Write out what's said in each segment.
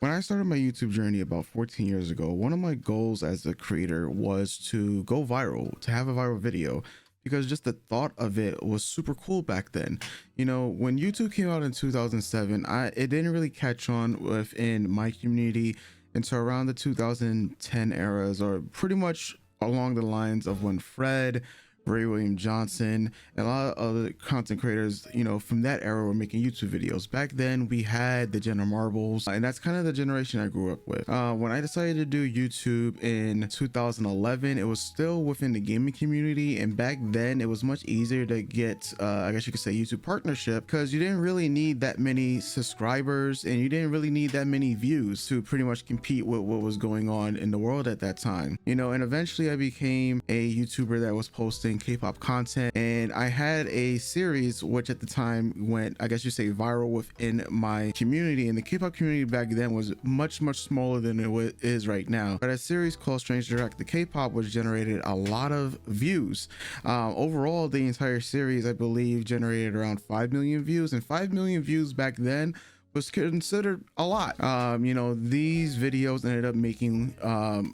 When I started my YouTube journey about 14 years ago, one of my goals as a creator was to go viral, to have a viral video, because just the thought of it was super cool back then. You know, when YouTube came out in 2007, it didn't really catch on within my community until around the 2010 eras, or pretty much along the lines of when Fred, Ray William Johnson, and a lot of other content creators, you know, from that era were making YouTube videos. Back then, we had the Jenna Marbles, and that's kind of the generation I grew up with. When I decided to do YouTube in 2011, it was still within the gaming community, and back then it was much easier to get, I guess you could say, YouTube partnership, because you didn't really need that many subscribers, and you didn't really need that many views to pretty much compete with what was going on in the world at that time. You know, and eventually I became a YouTuber that was posting K-pop content, and I had a series which at the time went, I guess you say, viral within my community. And the K-pop community back then was much smaller than it is right now. But a series called Strange Direct the K-pop, which generated a lot of views. Overall, the entire series, I believe, generated around 5 million views, and 5 million views back then was considered a lot. You know, these videos ended up making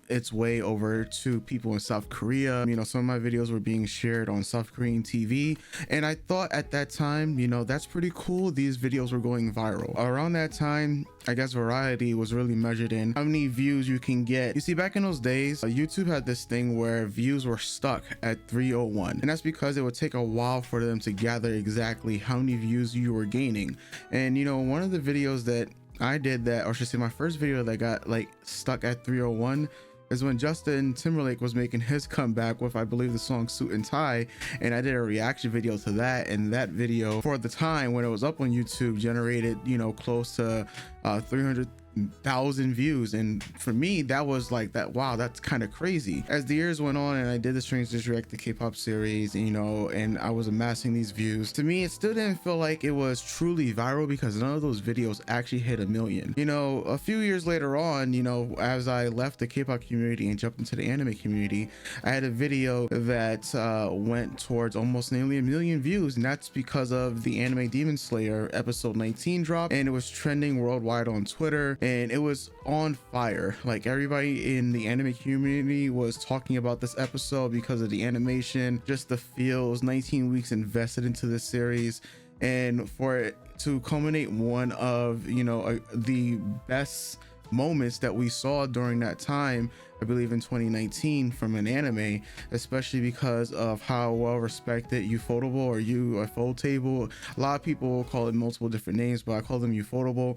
its way over to people in South Korea. You know, some of my videos were being shared on South Korean TV, and I thought at that time, you know, that's pretty cool. These videos were going viral. Around that time, I guess variety was really measured in how many views you can get. You see, back in those days, YouTube had this thing where views were stuck at 301, and that's because it would take a while for them to gather exactly how many views you were gaining. And you know, one of the videos that I did, that, or should I say, my first video that got like stuck at 301 is when Justin Timberlake was making his comeback with, I believe, the song Suit and Tie, and I did a reaction video to that. And that video, for the time when it was up on YouTube, generated, you know, close to 300,000 views. And for me, that was like, that, wow, that's kind of crazy. As the years went on and I did the Strange Direct the K-pop series, you know, and I was amassing these views, to me it still didn't feel like it was truly viral, because none of those videos actually hit 1 million. You know, a few years later on, you know, as I left the K-pop community and jumped into the anime community, I had a video that went towards almost nearly 1 million views, and that's because of the anime Demon Slayer episode 19 drop, and it was trending worldwide on Twitter, and it was on fire. Like, everybody in the anime community was talking about this episode because of the animation, just the feels, 19 weeks invested into this series, and for it to culminate one of, you know, the best moments that we saw during that time, I believe in 2019, from an anime, especially because of how well respected Ufotable, or Ufotable, a lot of people call it multiple different names, but I call them Ufotable.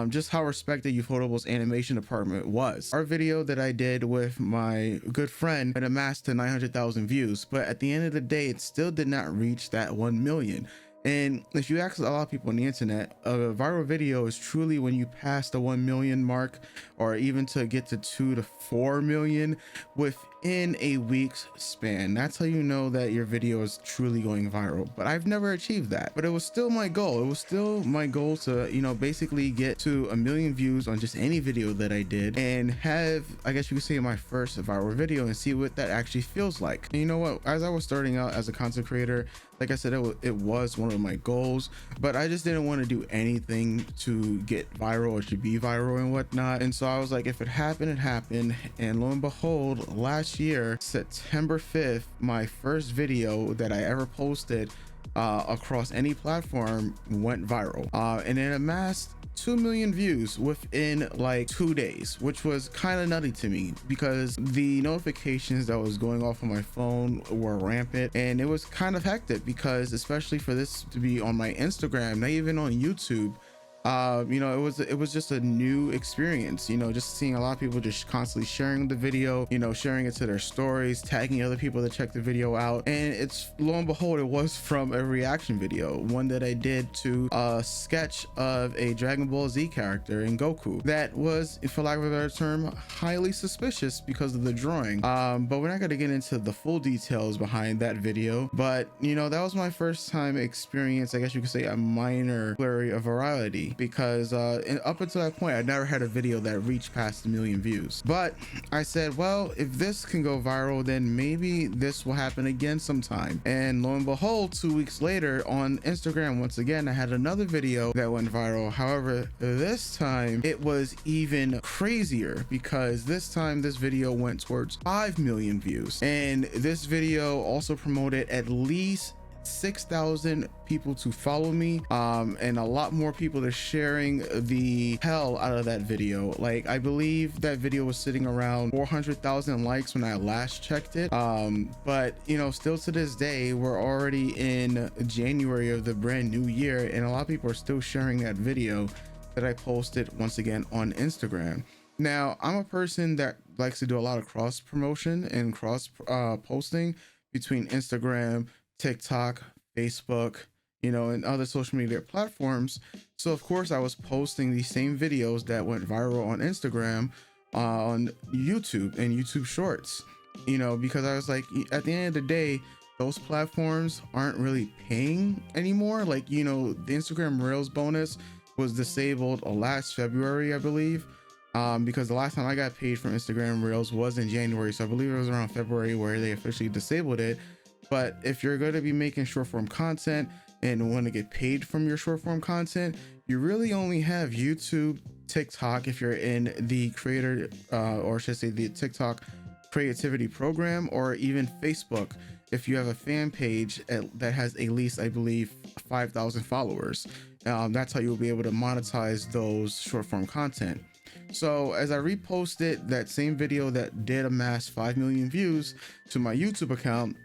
Just how respected Ufotable's animation department was. Our video that I did with my good friend had amassed to 900,000 views, but at the end of the day, it still did not reach that 1 million. And if you ask a lot of people on the internet, a viral video is truly when you pass the 1 million mark, or even to get to 2 to 4 million within a week's span. That's how you know that your video is truly going viral. But I've never achieved that. But it was still my goal. It was still my goal to, you know, basically get to 1 million views on just any video that I did, and have, I guess you could say, my first viral video, and see what that actually feels like. And you know what? As I was starting out as a content creator, like I said, it was one of my goals, but I just didn't want to do anything to get viral or to be viral and whatnot. And so I was like, if it happened, it happened. And lo and behold, last year, September 5th, my first video that I ever posted across any platform went viral, and it amassed 2 million views within like 2 days, which was kind of nutty to me, because the notifications that was going off on my phone were rampant, and it was kind of hectic, because especially for this to be on my Instagram, not even on YouTube, you know, it was just a new experience, you know, just seeing a lot of people just constantly sharing the video, you know, sharing it to their stories, tagging other people to check the video out. And it's, lo and behold, it was from a reaction video, one that I did to a sketch of a Dragon Ball Z character in Goku that was, for lack of a better term, highly suspicious because of the drawing. But we're not going to get into the full details behind that video, but you know, that was my first time experience, I guess you could say, a minor flurry of virality. because and up until that point I never had a video that reached past 1 million views. But I said, well, if this can go viral, then maybe this will happen again sometime. And lo and behold, 2 weeks later on Instagram, once again I had another video that went viral. However, this time it was even crazier, because this time this video went towards 5 million views, and this video also promoted at least 6,000 people to follow me, and a lot more people are sharing the hell out of that video. Like, I believe that video was sitting around 400,000 likes when I last checked it, but you know, still to this day, we're already in January of the brand new year, and a lot of people are still sharing that video that I posted once again on Instagram. Now, I'm a person that likes to do a lot of cross promotion and cross posting between Instagram, TikTok, Facebook, you know, and other social media platforms. So of course I was posting these same videos that went viral on Instagram on YouTube and YouTube Shorts, you know, because I was like, at the end of the day, those platforms aren't really paying anymore. Like, you know, the Instagram Reels bonus was disabled last February, I believe, because the last time I got paid from Instagram Reels was in January. So I believe it was around February where they officially disabled it. But if you're going to be making short form content and want to get paid from your short form content, you really only have YouTube, TikTok if you're in the creator, or should I say the TikTok creativity program, or even Facebook if you have a fan page that has at least, I believe, 5,000 followers. That's how you'll be able to monetize those short form content. So as I reposted that same video that did amass 5 million views to my YouTube account,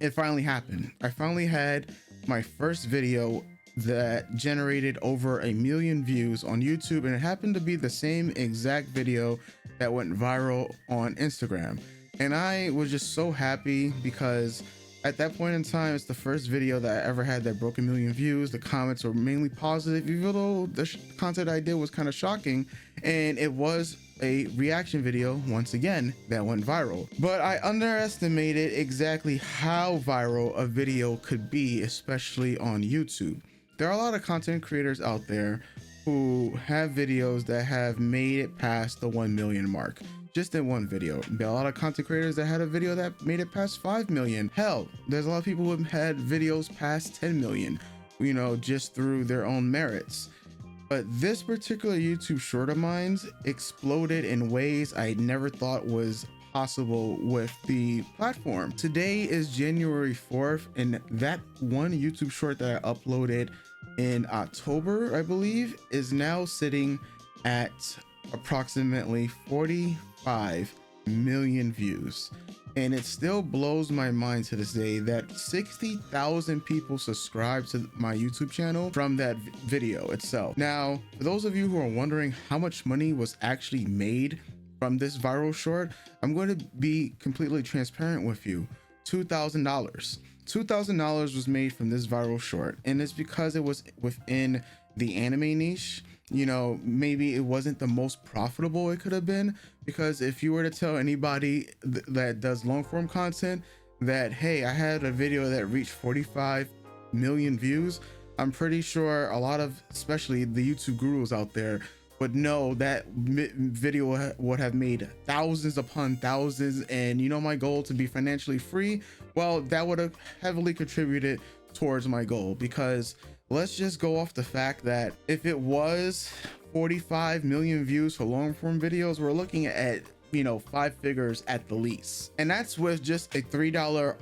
it finally happened. I finally had my first video that generated over 1 million views on YouTube, and it happened to be the same exact video that went viral on Instagram. And I was just so happy, because at that point in time, it's the first video that I ever had that broke 1 million views. The comments were mainly positive, even though the content I did was kind of shocking, and it was a reaction video once again that went viral. But I underestimated exactly how viral a video could be, especially on YouTube. There are a lot of content creators out there who have videos that have made it past the 1 million mark just in one video. There are a lot of content creators that had a video that made it past 5 million. Hell, there's a lot of people who have had videos past 10 million, you know, just through their own merits. But this particular YouTube short of mine exploded in ways I never thought was possible with the platform. Today is January 4th, and that one YouTube short that I uploaded in October, I believe, is now sitting at approximately 45 million views. And it still blows my mind to this day that 60,000 people subscribed to my YouTube channel from that video itself. Now, for those of you who are wondering how much money was actually made from this viral short, I'm going to be completely transparent with you. $2,000. $2,000 was made from this viral short, and it's because it was within the anime niche. You know, maybe it wasn't the most profitable it could have been, because if you were to tell anybody that does long form content that, hey, I had a video that reached 45 million views, I'm pretty sure a lot of, especially the YouTube gurus out there, would know that video would have made thousands upon thousands. And you know, my goal to be financially free, well, that would have heavily contributed towards my goal, because let's just go off the fact that if it was 45 million views for long form videos, we're looking at, you know, 5 figures at the least. And that's with just a $3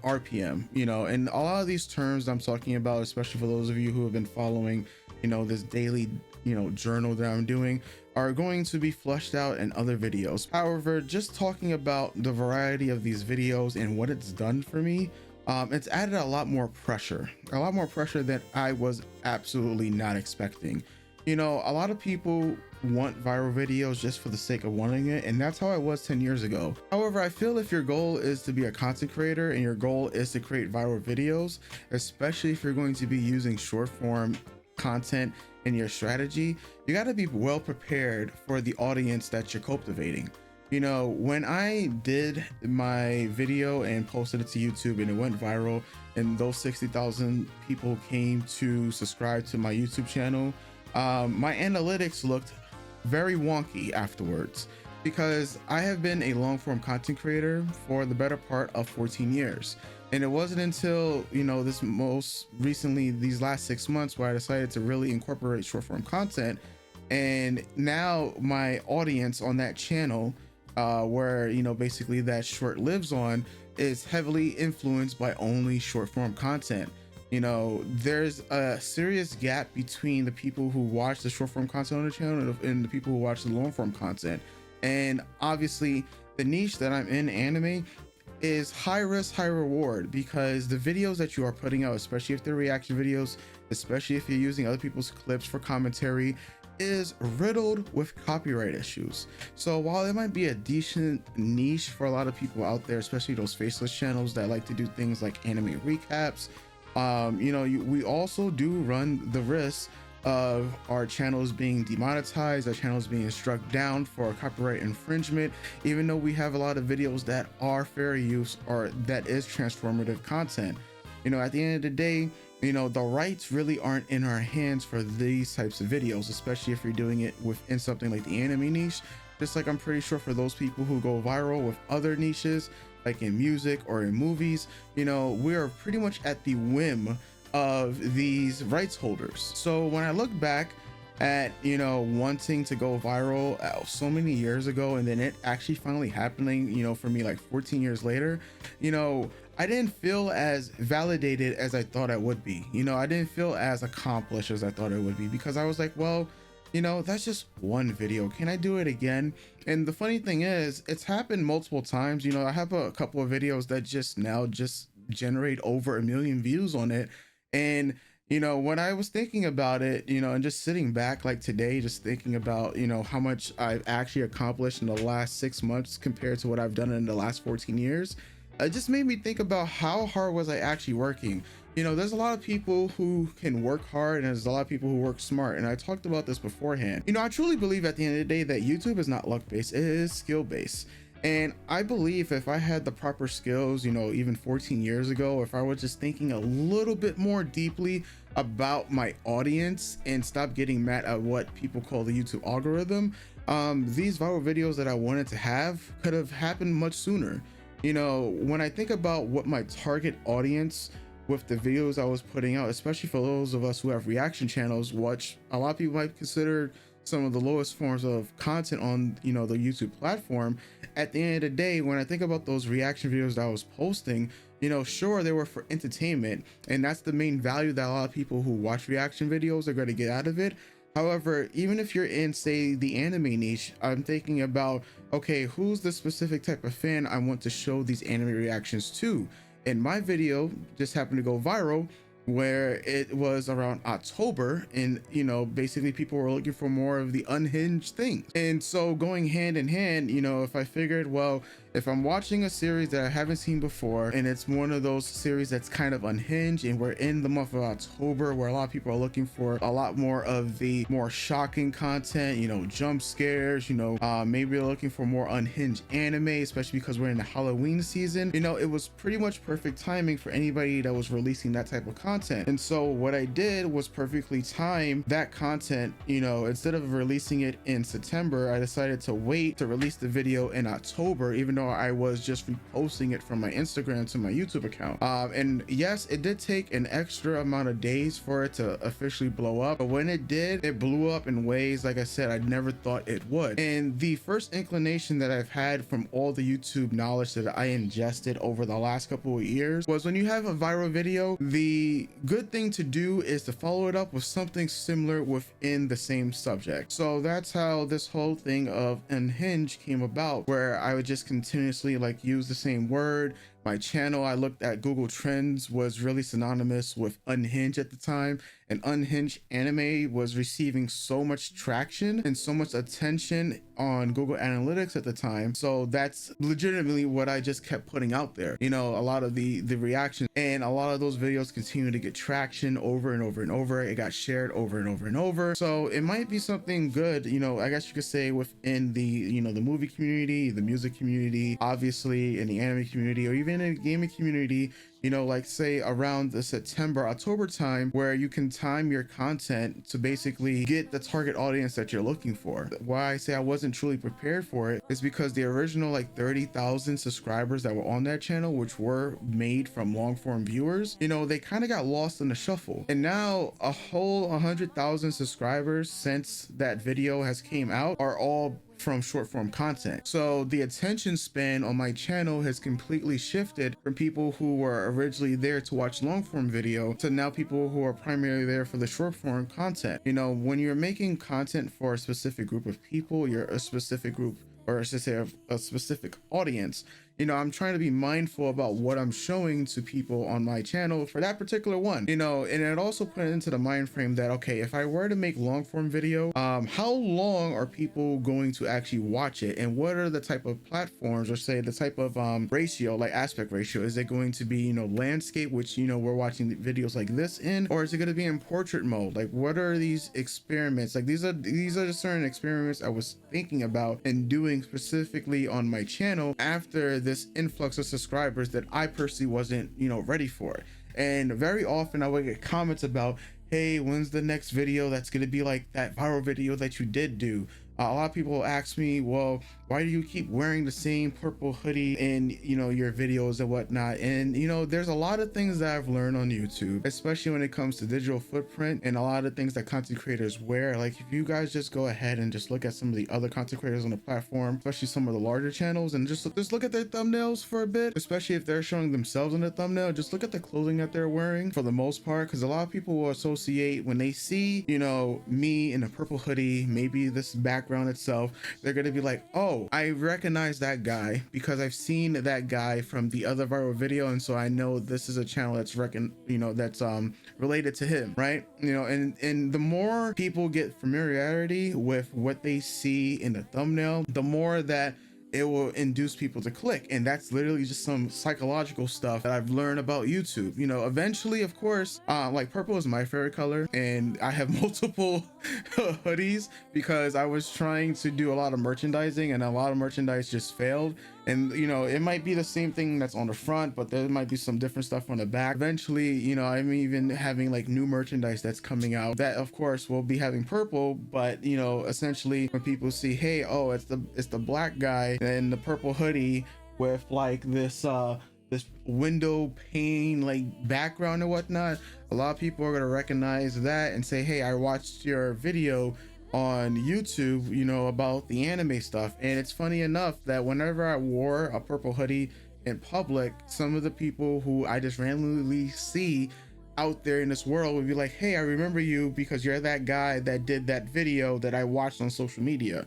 RPM, you know. And a lot of these terms I'm talking about, especially for those of you who have been following, you know, this daily, you know, journal that I'm doing, are going to be fleshed out in other videos. However, just talking about the variety of these videos and what it's done for me, it's added a lot more pressure that I was absolutely not expecting. You know, a lot of people want viral videos just for the sake of wanting it, and that's how I was 10 years ago. However, I feel if your goal is to be a content creator and your goal is to create viral videos, especially if you're going to be using short form content in your strategy, you got to be well prepared for the audience that you're cultivating. You know, when I did my video and posted it to YouTube and it went viral, and those 60,000 people came to subscribe to my YouTube channel, my analytics looked very wonky afterwards, because I have been a long form content creator for the better part of 14 years. And it wasn't until, this most recently, these last 6 months, where I decided to really incorporate short form content. And now my audience on that channel, where, basically that short lives on, is heavily influenced by only short form content. There's a serious gap between the people who watch the short form content on the channel and the people who watch the long form content. And obviously the niche that I'm in, anime, is high risk, high reward, because the videos that you are putting out, especially if they're reaction videos, especially if you're using other people's clips for commentary, is riddled with copyright issues. So while it might be a decent niche for a lot of people out there, especially those faceless channels that like to do things like anime recaps, we also do run the risk of our channels being demonetized, our channels being struck down for copyright infringement, even though we have a lot of videos that are fair use or that is transformative content. At the end of the day, the rights really aren't in our hands for these types of videos, especially if you're doing it within something like the anime niche. Just like I'm pretty sure for those people who go viral with other niches, like in music or in movies, we're pretty much at the whim of these rights holders. So when I look back at, wanting to go viral so many years ago, and then it actually finally happening, for me, like 14 years later, I didn't feel as validated as I thought I would be. I didn't feel as accomplished as I thought I would be, because I was like, well, that's just one video. Can I do it again? And the funny thing is, it's happened multiple times. I have a couple of videos that just generate over 1 million views on it. And when I was thinking about it, and just sitting back like today, just thinking about, how much I've actually accomplished in the last 6 months compared to what I've done in the last 14 years, it just made me think about how hard was I actually working. There's a lot of people who can work hard, and there's a lot of people who work smart. And I talked about this beforehand. I truly believe at the end of the day that YouTube is not luck based, it is skill based. And I believe if I had the proper skills, even 14 years ago, if I was just thinking a little bit more deeply about my audience and stop getting mad at what people call the YouTube algorithm, these viral videos that I wanted to have could have happened much sooner. When I think about what my target audience with the videos I was putting out, especially for those of us who have reaction channels, which a lot of people might consider some of the lowest forms of content on the YouTube platform. At the end of the day, when I think about those reaction videos that I was posting, sure, they were for entertainment, and that's the main value that a lot of people who watch reaction videos are going to get out of it. However, even if you're in, say, the anime niche, I'm thinking about, okay, who's the specific type of fan I want to show these anime reactions to? And my video just happened to go viral, where it was around October, and basically people were looking for more of the unhinged things. And so going hand in hand, if I figured, well, if I'm watching a series that I haven't seen before, and it's one of those series that's kind of unhinged, and we're in the month of October where a lot of people are looking for a lot more of the more shocking content, jump scares, maybe they're looking for more unhinged anime, especially because we're in the Halloween season, it was pretty much perfect timing for anybody that was releasing that type of content. And so what I did was perfectly time that content. Instead of releasing it in September, I decided to wait to release the video in October, even though I was just reposting it from my Instagram to my YouTube account. And yes, it did take an extra amount of days for it to officially blow up, but when it did, it blew up in ways, like I said, I never thought it would. And the first inclination that I've had from all the YouTube knowledge that I ingested over the last couple of years was, when you have a viral video, the good thing to do is to follow it up with something similar within the same subject. So that's how this whole thing of unhinged came about, where I would just continuously use the same word. My channel, I looked at Google Trends, was really synonymous with unhinged at the time, and unhinged anime was receiving so much traction and so much attention on Google Analytics at the time. So that's legitimately what I just kept putting out there. A lot of the reactions, and a lot of those videos continue to get traction over and over and over. It got shared over and over and over. So it might be something good, I guess you could say, within the the movie community, the music community, obviously in the anime community, or even in a gaming community, you know, like say around the September, October time, where you can time your content to basically get the target audience that you're looking for. Why I say I wasn't truly prepared for it is because the original like 30,000 subscribers that were on that channel, which were made from long form viewers, you know, they kind of got lost in the shuffle. And now a whole 100,000 subscribers since that video has came out are all from short form content. So the attention span on my channel has completely shifted from people who were originally there to watch long form video to now people who are primarily there for the short form content. You know, when you're making content for a specific group of people, you're a specific group, or I should say a specific audience. You know, I'm trying to be mindful about what I'm showing to people on my channel for that particular one, you know, and it also put it into the mind frame that, okay, if I were to make long form video, how long are people going to actually watch it? And what are the type of platforms, or say the type of ratio, like aspect ratio? Is it going to be, you know, landscape, which, you know, we're watching videos like this in, or is it going to be in portrait mode? Like, what are these experiments? Like, these are the certain experiments I was thinking about and doing specifically on my channel after this influx of subscribers that I personally wasn't, you know, ready for. And very often I would get comments about, hey, when's the next video that's going to be like that viral video that you did do? A lot of people ask me, well, why do you keep wearing the same purple hoodie in, you know, your videos and whatnot? And, you know, there's a lot of things that I've learned on YouTube, especially when it comes to digital footprint and a lot of things that content creators wear. Like, if you guys just go ahead and just look at some of the other content creators on the platform, especially some of the larger channels, and just look at their thumbnails for a bit, especially if they're showing themselves in the thumbnail, just look at the clothing that they're wearing for the most part, because a lot of people will associate when they see, you know, me in a purple hoodie, maybe this background itself, they're going to be like, oh, I recognize that guy because I've seen that guy from the other viral video, and so I know this is a channel that's that's related to him, right? You know, and the more people get familiarity with what they see in the thumbnail, the more that it will induce people to click. And that's literally just some psychological stuff that I've learned about YouTube. You know, eventually, of course, like purple is my favorite color, and I have multiple hoodies because I was trying to do a lot of merchandising and a lot of merchandise just failed. And, you know, it might be the same thing that's on the front, but there might be some different stuff on the back. Eventually, you know, I'm even having like new merchandise that's coming out that, of course, will be having purple. But, you know, essentially when people see, hey, oh, it's the black guy in the purple hoodie with like this window pane like background and whatnot, a lot of people are going to recognize that and say, hey, I watched your video on YouTube, you know, about the anime stuff. And it's funny enough that whenever I wore a purple hoodie in public, some of the people who I just randomly see out there in this world would be like, hey, I remember you because you're that guy that did that video that I watched on social media.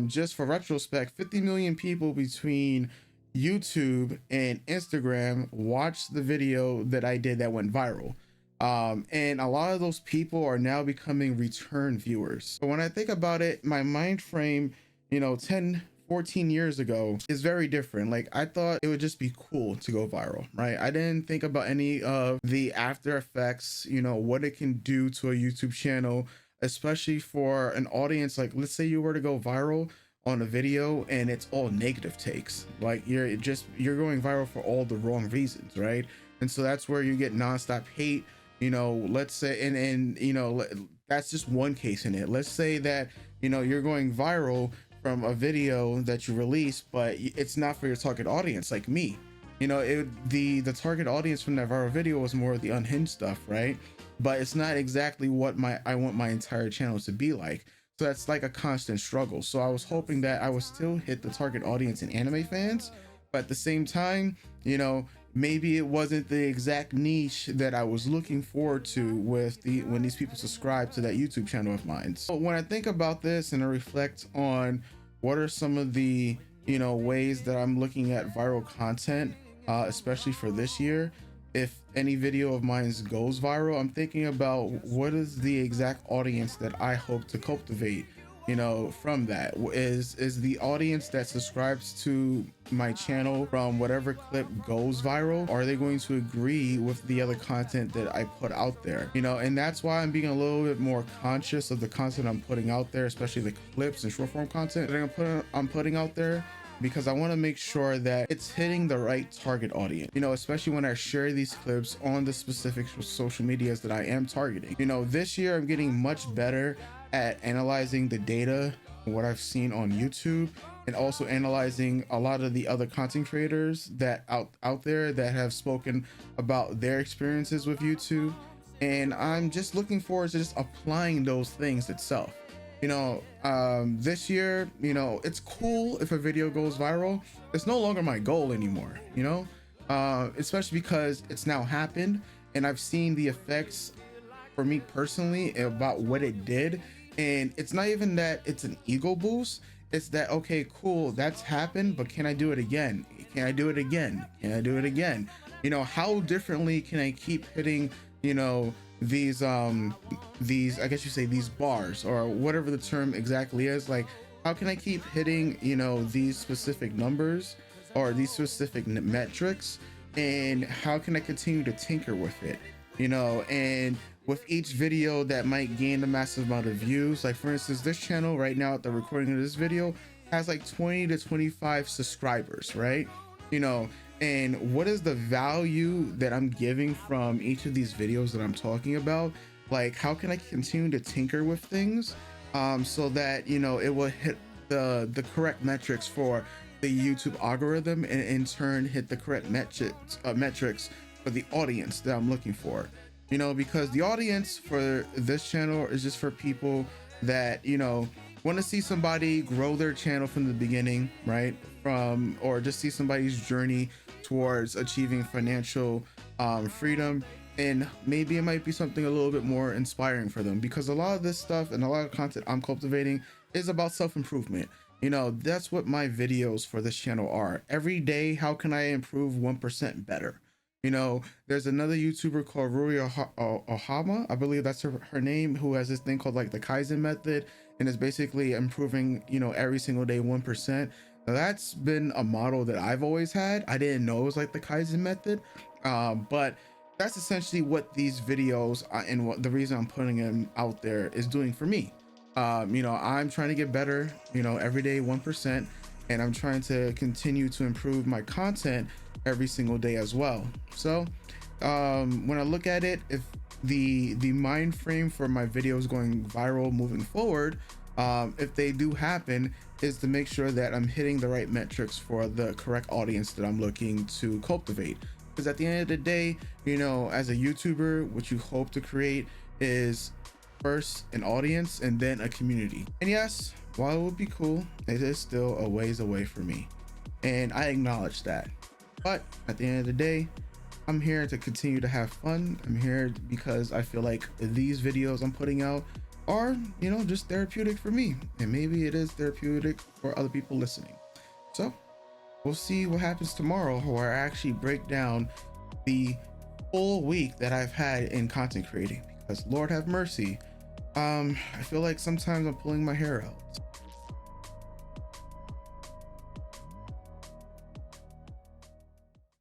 Just for retrospect, 50 million people between YouTube and Instagram watched the video that I did that went viral. And a lot of those people are now becoming return viewers. So when I think about it, my mind frame, you know, 10-14 years ago is very different. Like, I thought it would just be cool to go viral, right? I didn't think about any of the after effects, you know, what it can do to a YouTube channel, especially for an audience. Like, let's say you were to go viral on a video and it's all negative takes, like you're going viral for all the wrong reasons, right? And so that's where you get nonstop hate. You know, let's say, and you know, that's just one case in it. Let's say that, you know, you're going viral from a video that you release, but it's not for your target audience, like me. You know, the target audience from that viral video was more of the unhinged stuff, right? But it's not exactly what I want my entire channel to be like. So that's like a constant struggle. So I was hoping that I would still hit the target audience in anime fans, but at the same time, you know, maybe it wasn't the exact niche that I was looking forward to with when these people subscribe to that YouTube channel of mine. So when I think about this and I reflect on what are some of the, you know, ways that I'm looking at viral content, especially for this year, if any video of mine goes viral, I'm thinking about what is the exact audience that I hope to cultivate, you know, from that. Is the audience that subscribes to my channel from whatever clip goes viral, are they going to agree with the other content that I put out there? You know, and that's why I'm being a little bit more conscious of the content I'm putting out there, especially the clips and short form content that I'm putting out there. because I want to make sure that it's hitting the right target audience, you know, especially when I share these clips on the specific social medias that I am targeting. You know, this year I'm getting much better at analyzing the data, what I've seen on YouTube, and also analyzing a lot of the other content creators that out there that have spoken about their experiences with YouTube. And I'm just looking forward to just applying those things itself. You know, this year, you know, it's cool if a video goes viral. It's no longer my goal anymore, you know, especially because it's now happened and I've seen the effects for me personally about what it did. And it's not even that it's an ego boost. It's that, okay, cool, that's happened, but can I do it again? Can I do it again? Can I do it again? You know, how differently can I keep hitting, you know, these I guess you say these bars or whatever the term exactly is. Like, how can I keep hitting, you know, these specific numbers or these specific metrics, and how can I continue to tinker with it, you know? And with each video that might gain a massive amount of views, like for instance, this channel right now at the recording of this video has like 20 to 25 subscribers, right? You know, and what is the value that I'm giving from each of these videos that I'm talking about? Like, how can I continue to tinker with things so that, you know, it will hit the correct metrics for the YouTube algorithm, and in turn hit the correct metrics for the audience that I'm looking for. You know, because the audience for this channel is just for people that, you know, want to see somebody grow their channel from the beginning, right? Or just see somebody's journey towards achieving financial freedom. And maybe it might be something a little bit more inspiring for them, because a lot of this stuff and a lot of content I'm cultivating is about self-improvement. You know, that's what my videos for this channel are. Every day, how can I improve 1% better? You know, there's another YouTuber called Ruri Ohama, I believe that's her name, who has this thing called like the Kaizen method, and is basically improving, you know, every single day 1%. Now, that's been a model that I've always had. I didn't know it was like the Kaizen method, but that's essentially what these videos and what the reason I'm putting them out there is doing for me. You know, I'm trying to get better, you know, every day 1%, and I'm trying to continue to improve my content every single day as well. So when I look at it, if the mind frame for my videos going viral moving forward, if they do happen, is to make sure that I'm hitting the right metrics for the correct audience that I'm looking to cultivate. Because at the end of the day, you know, as a YouTuber, what you hope to create is first an audience and then a community. And yes, while it would be cool, it is still a ways away for me, and I acknowledge that. But at the end of the day, I'm here to continue to have fun. I'm here because I feel like these videos I'm putting out are, you know, just therapeutic for me, and maybe it is therapeutic for other people listening. So we'll see what happens tomorrow, where I actually break down the full week that I've had in content creating, because Lord have mercy, I feel like sometimes I'm pulling my hair out.